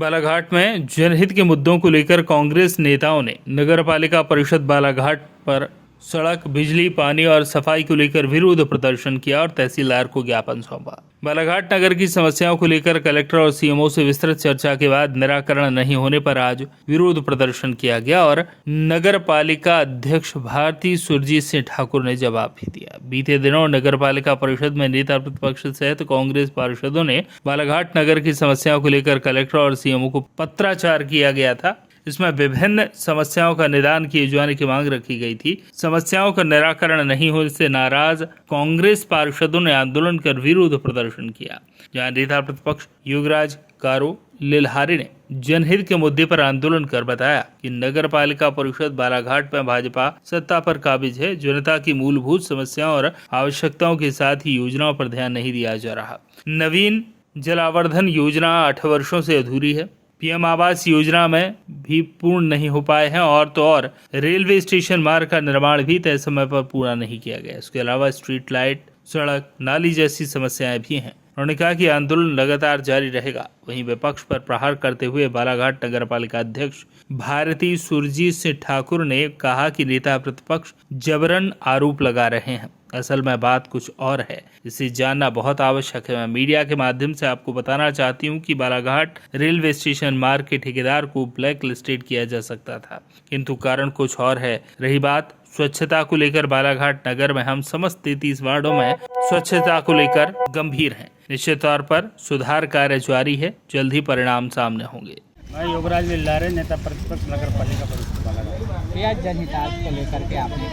बालाघाट में जनहित के मुद्दों को लेकर कांग्रेस नेताओं ने नगरपालिका परिषद बालाघाट पर सड़क, बिजली, पानी और सफाई को लेकर विरोध प्रदर्शन किया और तहसीलदार को ज्ञापन सौंपा। बालाघाट नगर की समस्याओं को लेकर कलेक्टर और सीएमओ से विस्तृत चर्चा के बाद निराकरण नहीं होने पर आज विरोध प्रदर्शन किया गया और नगरपालिका अध्यक्ष भारती सुरजीत सिंह ठाकुर ने जवाब भी दिया। बीते दिनों नगरपालिका परिषद में नेता प्रतिपक्ष सहित कांग्रेस पार्षदों ने बालाघाट नगर की समस्याओं को लेकर कलेक्टर और सीएमओ को पत्राचार किया गया था। इसमें विभिन्न समस्याओं का निदान किए जाने की मांग रखी गई थी। समस्याओं का निराकरण नहीं होने से नाराज कांग्रेस पार्षदों ने आंदोलन कर विरोध प्रदर्शन किया, जहां नेता प्रतिपक्ष युगराज कारो लिल्हारी ने जनहित के मुद्दे पर आंदोलन कर बताया कि नगरपालिका परिषद बालाघाट में भाजपा सत्ता पर काबिज है। जनता की मूलभूत समस्याओं और आवश्यकताओं के साथ ही योजनाओं पर ध्यान नहीं दिया जा रहा। नवीन जलावर्धन योजना 8 वर्षों से अधूरी है। पीएम आवास योजना में भी पूर्ण नहीं हो पाए हैं और रेलवे स्टेशन मार्ग का निर्माण भी तय समय पर पूरा नहीं किया गया। इसके अलावा स्ट्रीट लाइट, सड़क, नाली जैसी समस्याएं भी हैं। उन्होंने कहा कि आंदोलन लगातार जारी रहेगा। वहीं विपक्ष पर प्रहार करते हुए बालाघाट नगरपालिका अध्यक्ष भारती सुरजीत सिंह ठाकुर ने कहा कि नेता प्रतिपक्ष जबरन आरोप लगा रहे हैं। असल में बात कुछ और है, इसे जानना बहुत आवश्यक है। मैं मीडिया के माध्यम से आपको बताना चाहती हूं कि बालाघाट रेलवे स्टेशन मार्ग के ठेकेदार को ब्लैक लिस्टेड किया जा सकता था, किंतु कारण कुछ और है। रही बात स्वच्छता को लेकर, बालाघाट नगर में हम समस्त 33 वार्डों में स्वच्छता को लेकर गंभीर हैं। निश्चित तौर पर सुधार कार्य जारी है, जल्द ही परिणाम सामने होंगे। मैं युगराज लिल्हारे, नेता प्रतिपक्ष नगर पालिका परिषद बालाघाट। यह जनहित को लेकर के आपने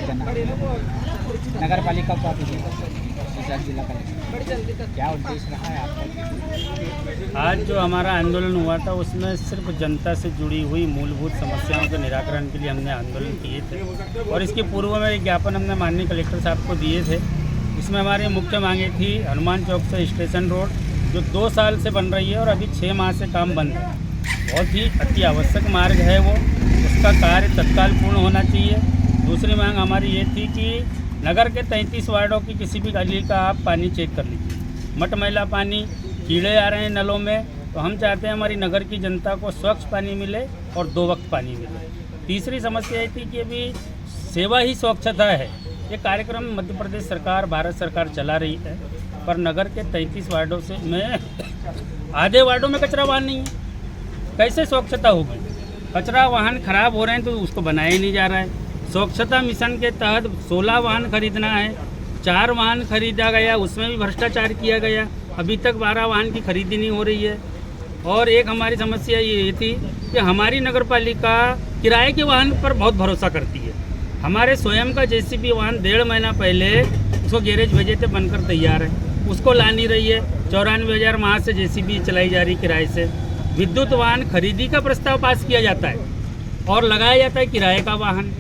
नगर पालिका को जिला कलेक्टर, क्या उद्देश्य रहा है आपका? आज जो हमारा आंदोलन हुआ था उसमें सिर्फ जनता से जुड़ी हुई मूलभूत समस्याओं के निराकरण के लिए हमने आंदोलन किए थे और इसके पूर्व में एक ज्ञापन हमने माननीय कलेक्टर साहब को दिए थे। इसमें हमारी मुख्य मांगे थी हनुमान चौक से स्टेशन रोड, जो 2 साल से बन रही है और अभी 6 माह से काम बंद है। बहुत ही अति आवश्यक मार्ग है वो, उसका कार्य तत्काल पूर्ण होना चाहिए। दूसरी मांग हमारी ये थी कि नगर के 33 वार्डों की किसी भी गली का आप पानी चेक कर लीजिए। मट मैला पानी, कीड़े आ रहे हैं नलों में, तो हम चाहते हैं हमारी नगर की जनता को स्वच्छ पानी मिले और 2 वक्त पानी मिले। तीसरी समस्या ये थी कि अभी सेवा ही स्वच्छता है। ये कार्यक्रम मध्य प्रदेश सरकार, भारत सरकार चला रही है, पर नगर के 33 वार्डों से में आधे वार्डों में कचरा वाहन नहीं है। कैसे स्वच्छता होगी? कचरा वाहन खराब हो रहे हैं तो उसको बनाया ही नहीं जा रहा है। स्वच्छता मिशन के तहत 16 वाहन खरीदना है, 4 वाहन खरीदा गया, उसमें भी भ्रष्टाचार किया गया। अभी तक 12 वाहन की खरीदी नहीं हो रही है। और एक हमारी समस्या ये थी कि हमारी नगरपालिका किराए के वाहन पर बहुत भरोसा करती है। हमारे स्वयं का जेसीबी वाहन 1.5 महीना पहले उसको गैरेज भेजे थे, बनकर तैयार है, उसको ला नहीं रही है। 94,000 माह से जेसीबी चलाई जा रही किराए से। विद्युत वाहन खरीदी का प्रस्ताव पास किया जाता है और लगाया जाता है किराए का वाहन।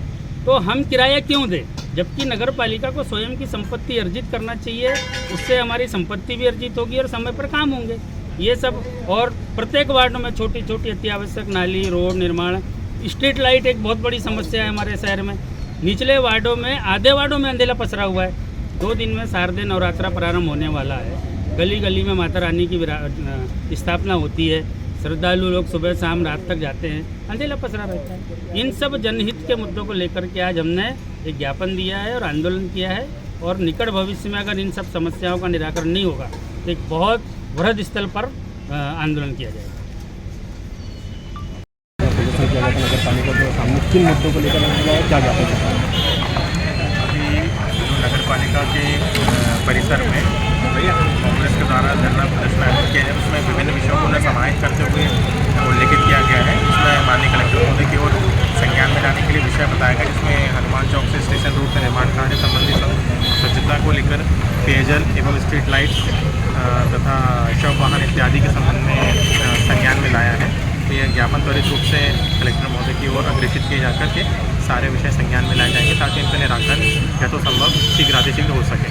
तो हम किराया क्यों दें, जबकि नगर पालिका को स्वयं की संपत्ति अर्जित करना चाहिए। उससे हमारी संपत्ति भी अर्जित होगी और समय पर काम होंगे। ये सब, और प्रत्येक वार्ड में छोटी छोटी अति आवश्यक नाली, रोड निर्माण, स्ट्रीट लाइट एक बहुत बड़ी समस्या है हमारे शहर में। निचले वार्डों में, आधे वार्डों में अंधेला पसरा हुआ है। 2 दिन में शारदीय नवरात्रा प्रारंभ होने वाला है। गली गली में माता रानी की स्थापना होती है। श्रद्धालु लोग सुबह शाम रात तक जाते हैं, अंधेला पसरा रहता है। इन सब जनहित के मुद्दों को लेकर के आज हमने एक ज्ञापन दिया है और आंदोलन किया है, और निकट भविष्य में अगर इन सब समस्याओं का निराकरण नहीं होगा तो एक बहुत वृहद स्तर पर आंदोलन किया जाएगा। नगर पालिका के सामने किन मुद्दों को लेकर क्या ज्ञापन? अभी नगर पालिका के परिसर में कांग्रेस के द्वारा धरना प्रदर्शन आयोजित किया है, उसमें विभिन्न विषयों को समाहित करते हुए उल्लेखित किया गया है। इसमें माननीय कलेक्टर महोदय की ओर संज्ञान में लाने के लिए विषय बताया गया, जिसमें हनुमान चौक से स्टेशन रोड के निर्माण कार्य संबंधित स्वच्छता को लेकर, पेयजल एवं स्ट्रीट लाइट तथा शव वाहन इत्यादि के संबंध में संज्ञान में लाया है। तो यह ज्ञापन त्वरित रूप से कलेक्टर महोदय की ओर अग्रेषित किए जाकर के सारे विषय संज्ञान में लाए जाएंगे, ताकि इनका निराकरण यथोसंभव शीघ्रातिशीघ्र हो सके।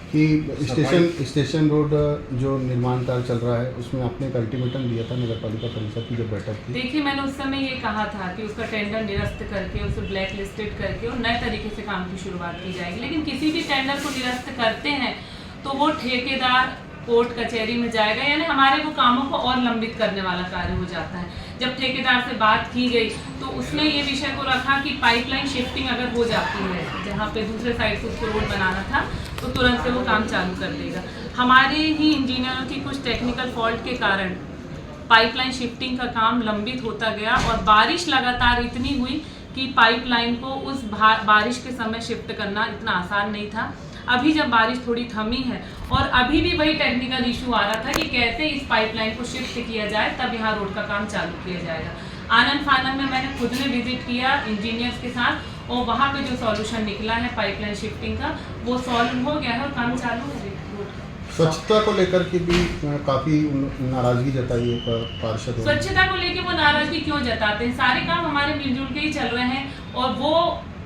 कि स्टेशन रोड जो निर्माण कार्य चल रहा है, उसमें आपने एक अल्टीमेटम दिया था नगर पालिका परिषद की जो बैठक थी। देखिए, मैंने उस समय ये कहा था कि उसका टेंडर निरस्त करके, उसे ब्लैक लिस्टेड करके और नए तरीके से काम की शुरुआत की जाएगी। लेकिन किसी भी टेंडर को निरस्त करते हैं तो वो ठेकेदार कोर्ट कचहरी में जाएगा, यानी हमारे वो कामों को और लंबित करने वाला कार्य हो जाता है। जब ठेकेदार से बात की गई तो उसने ये विषय को रखा कि पाइपलाइन शिफ्टिंग अगर हो जाती है जहाँ पे दूसरे साइड से उसको रोड बनाना था तो तुरंत से वो काम चालू कर देगा। हमारे ही इंजीनियरों की कुछ टेक्निकल फॉल्ट के कारण पाइपलाइन शिफ्टिंग का काम लंबित होता गया और बारिश लगातार इतनी हुई कि पाइपलाइन को उस बारिश के समय शिफ्ट करना इतना आसान नहीं था। अभी जब बारिश थोड़ी थमी है और अभी भी वही टेक्निकल इशू आ रहा था कि कैसे इस पाइपलाइन को शिफ्ट किया जाए, तब यहाँ रोड का काम चालू किया जाएगा। आनंद फानंद में मैंने खुद ने विजिट किया इंजीनियर्स के साथ और वहाँ पे जो सॉल्यूशन निकला है पाइपलाइन शिफ्टिंग का वो सॉल्व हो गया है और काम चालू हो गया। स्वच्छता को लेकर के भी काफ़ी नाराज़गी जताई है पार्षद। स्वच्छता को लेकर वो नाराजगी क्यों जताते हैं? सारे काम हमारे मिलजुल के ही चल रहे हैं और वो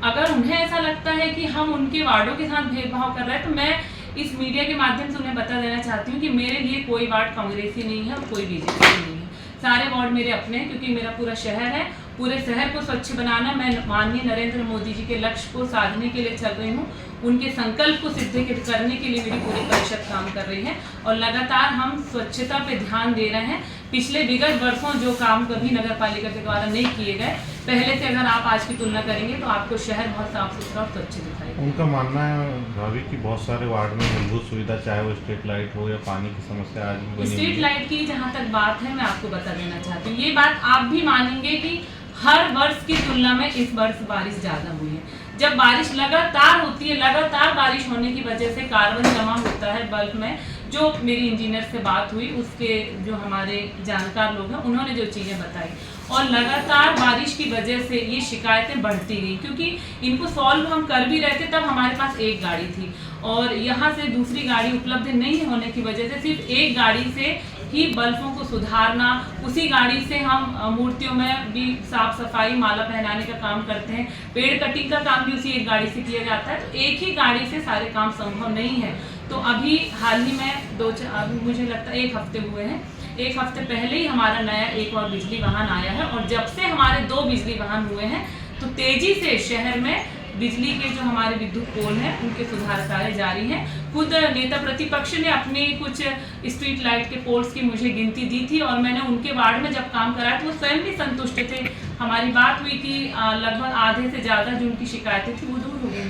अगर उन्हें ऐसा लगता है कि हम उनके वार्डों के साथ भेदभाव कर रहे हैं तो मैं इस मीडिया के माध्यम से उन्हें बता देना चाहती हूँ कि मेरे लिए कोई वार्ड कांग्रेसी नहीं है और कोई बीजेपी नहीं है। सारे वार्ड मेरे अपने हैं क्योंकि मेरा पूरा शहर है। पूरे शहर को स्वच्छ बनाना मैं माननीय नरेंद्र मोदी जी के लक्ष्य को साधने के लिए चल रही हूँ। उनके संकल्प को सिद्ध करने के लिए मेरी पूरी परिषद काम कर रही है और लगातार हम स्वच्छता पे ध्यान दे रहे हैं। पिछले विगत वर्षों जो काम कभी नगर पालिका के द्वारा नहीं किए गए, पहले से अगर आप आज की तुलना करेंगे तो आपको शहर बहुत साफ सुथरा और स्वच्छ दिखाई। उनका मानना है भाभी कि बहुत सारे वार्ड में मूलभूत सुविधा चाहे वो स्ट्रीट लाइट हो या पानी की समस्या आज भी बनी हुई है। स्ट्रीट लाइट की जहाँ तक बात है मैं आपको बता देना चाहती हूँ, ये बात आप भी मानेंगे कि हर वर्ष की तुलना में इस वर्ष बारिश ज़्यादा हुई है। जब बारिश लगातार होती है, लगातार बारिश होने की वजह से कार्बन जमा होता है बल्ब में। जो मेरी इंजीनियर से बात हुई उसके जो हमारे जानकार लोग हैं उन्होंने जो चीज़ें बताई और लगातार बारिश की वजह से ये शिकायतें बढ़ती गई क्योंकि इनको सॉल्व हम कर भी रहे थे तब हमारे पास एक गाड़ी थी और यहाँ से दूसरी गाड़ी उपलब्ध नहीं होने की वजह से सिर्फ एक गाड़ी से ही बल्बों को सुधारना, उसी गाड़ी से हम मूर्तियों में भी साफ सफाई माला पहनाने का काम करते हैं, पेड़ कटिंग का काम भी उसी एक गाड़ी से किया जाता है। तो एक ही गाड़ी से सारे काम संभव नहीं है। तो अभी हाल ही में मुझे लगता है 1 हफ्ते हुए हैं, 1 हफ्ते पहले ही हमारा नया एक और बिजली वाहन आया है और जब से हमारे 2 बिजली वाहन हुए हैं तो तेजी से शहर में बिजली के जो हमारे विद्युत पोल हैं उनके सुधार कार्य जारी हैं। खुद नेता प्रतिपक्ष ने अपने कुछ स्ट्रीट लाइट के पोल्स की मुझे गिनती दी थी और मैंने उनके वार्ड में जब काम कराया तो वो स्वयं भी संतुष्ट थे। हमारी बात हुई कि लगभग आधे से ज़्यादा जो उनकी शिकायतें थी वो दूर हो गई।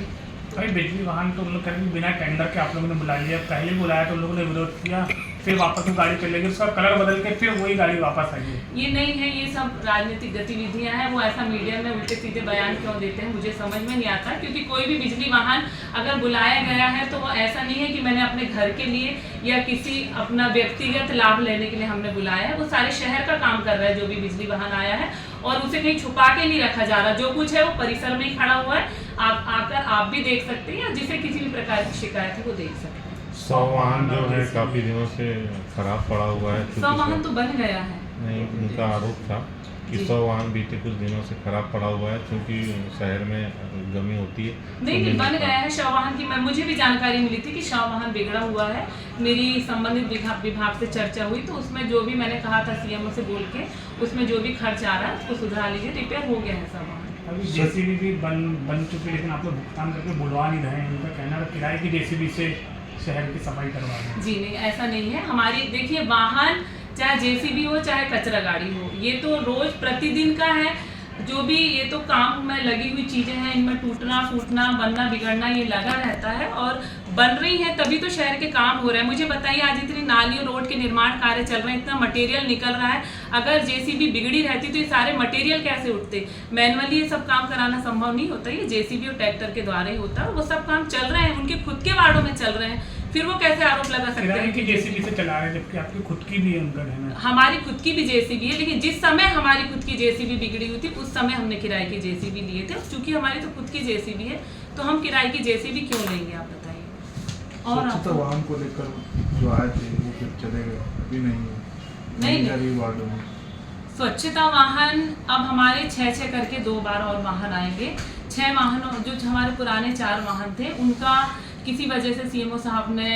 भाई बिजली वाहन तो उन लोग कभी बिना टेंडर के आप लोगों ने बुला लिया, पहले बुलाया तो उन लोगों ने विरोध किया, फिर वापस वो गाड़ी चलेगी, उसका कलर बदल के फिर वही गाड़ी वापस आई है। ये नहीं है, ये सब राजनीतिक गतिविधियां हैं। वो ऐसा मीडिया में उल्टे सीधे बयान क्यों देते हैं मुझे समझ में नहीं आता, क्योंकि कोई भी बिजली वाहन अगर बुलाया गया है तो वो ऐसा नहीं है कि मैंने अपने घर के लिए या किसी अपना व्यक्तिगत लाभ लेने के लिए हमने बुलाया है। वो सारे शहर का काम कर रहा है जो भी बिजली वाहन आया है और उसे कहीं छुपा के नहीं रखा जा रहा। जो कुछ है वो परिसर में ही खड़ा हुआ है, आप आकर आप भी देख सकते हैं या जिसे किसी भी प्रकार की शिकायत है वो देख सकते हैं। 100 वाहन जो है काफी दिनों से खराब पड़ा हुआ है। 100 वाहन तो बन गया है। नहीं, उनका आरोप था कि 100 वाहन बीते कुछ दिनों से खराब पड़ा हुआ है क्योंकि शहर में गमी होती है। नहीं, बन गया है शव वाहन की। मुझे भी जानकारी मिली थी कि शव वाहन बिगड़ा हुआ है। मेरी संबंधित विभाग से चर्चा हुई तो उसमें जो भी मैंने कहा था सीएमओ से बोल के उसमें जो भी खर्च आ रहा है उसको सुधार लीजिए, रिपेयर हो गया है शव वाहन। अभी जेसीबी भी बन चुकी है लेकिन आप लोग भुगतान करके बुलवा नहीं रहे हैं। उनका कहना है किराए की जेसीबी से शहर की सफाई करवा रहे हैं। जी नहीं, ऐसा नहीं है। हमारी देखिए वाहन चाहे जेसीबी हो चाहे कचरा गाड़ी हो, ये तो रोज प्रतिदिन का है। जो भी ये तो काम में लगी हुई चीज़ें हैं, इनमें टूटना फूटना बनना बिगड़ना ये लगा रहता है और बन रही है तभी तो शहर के काम हो रहे हैं। मुझे बताइए आज इतनी नालियों रोड के निर्माण कार्य चल रहे हैं, इतना मटेरियल निकल रहा है, अगर जेसीबी बिगड़ी रहती तो ये सारे मटेरियल कैसे उठते? मैनुअली ये सब काम कराना संभव नहीं होता, ये जेसीबी और ट्रैक्टर के द्वारा ही होता है। वो सब काम चल रहे हैं, उनके खुद के वार्डों में चल रहे हैं, फिर वो कैसे आरोप लगा सकते हैं कि जेसीबी से चला रहे हैं जबकि आपकी खुद की भी है उनका कहना। हमारी खुद की भी जेसीबी है, लेकिन जिस समय हमारी खुद की जेसीबी बिगड़ी हुई थी उस समय हमने किराए की जेसीबी लिए थे। चूंकि हमारी तो खुद की जेसीबी है तो हम किराए की जेसीबी क्यों लेंगे आप बताइए। और स्वच्छता वाहन को लेकर जो आए थे वो फिर चले गए, अभी नहीं वार्डों में स्वच्छता वाहन अब हमारे 6 करके 2 बार और वाहन आएंगे। 6 वाहनों जो हमारे पुराने 4 वाहन थे उनका किसी वजह से सीएमओ साहब ने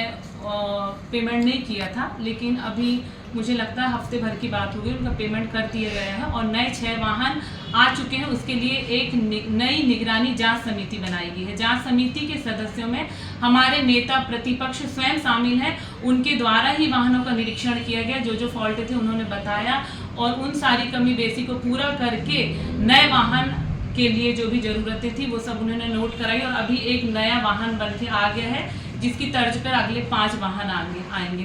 पेमेंट नहीं किया था, लेकिन अभी मुझे लगता है हफ्ते भर की बात होगी, उनका पेमेंट कर दिया गया है और नए 6 वाहन आ चुके हैं। उसके लिए एक नई निगरानी जांच समिति बनाई गई है। जांच समिति के सदस्यों में हमारे नेता प्रतिपक्ष स्वयं शामिल हैं। उनके द्वारा ही वाहनों का निरीक्षण किया गया, जो फॉल्ट थे उन्होंने बताया और उन सारी कमी बेसी को पूरा करके नए वाहन के लिए जो भी ज़रूरतें थी वो सब उन्होंने नोट कराई और अभी एक नया वाहन बन के आ गया है, जिसकी तर्ज पर अगले 5 वाहन आएंगे।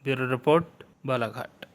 Bureau report, Balaghat.